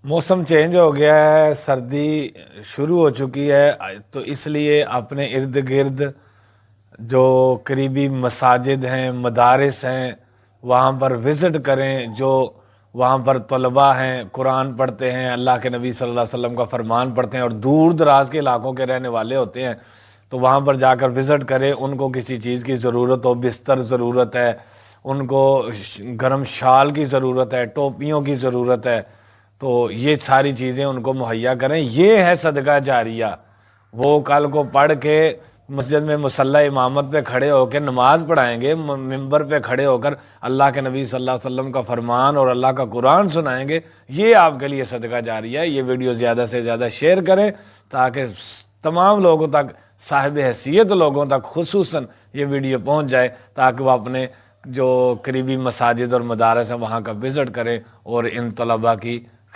موسم چینج ہو گیا ہے، سردی شروع ہو چکی ہے، تو اس لیے اپنے ارد گرد جو قریبی مساجد ہیں، مدارس ہیں، وہاں پر وزٹ کریں۔ جو وہاں پر طلباء ہیں، قرآن پڑھتے ہیں، اللہ کے نبی صلی اللہ علیہ وسلم کا فرمان پڑھتے ہیں، اور دور دراز کے علاقوں کے رہنے والے ہوتے ہیں، تو وہاں پر جا کر وزٹ کریں۔ ان کو کسی چیز کی ضرورت ہو، بستر ضرورت ہے، ان کو گرم شال کی ضرورت ہے، ٹوپیوں کی ضرورت ہے، تو یہ ساری چیزیں ان کو مہیا کریں۔ یہ ہے صدقہ جاریہ۔ وہ کل کو پڑھ کے مسجد میں مصلی امامت پہ کھڑے ہو کے نماز پڑھائیں گے، ممبر پہ کھڑے ہو کر اللہ کے نبی صلی اللہ علیہ وسلم کا فرمان اور اللہ کا قرآن سنائیں گے، یہ آپ کے لیے صدقہ جاریہ ہے۔ یہ ویڈیو زیادہ سے زیادہ شیئر کریں تاکہ تمام لوگوں تک، صاحب حیثیت لوگوں تک خصوصاً یہ ویڈیو پہنچ جائے، تاکہ وہ اپنے جو قریبی مساجد اور مدارس ہیں وہاں کا وزٹ کریں اور ان طلباء کی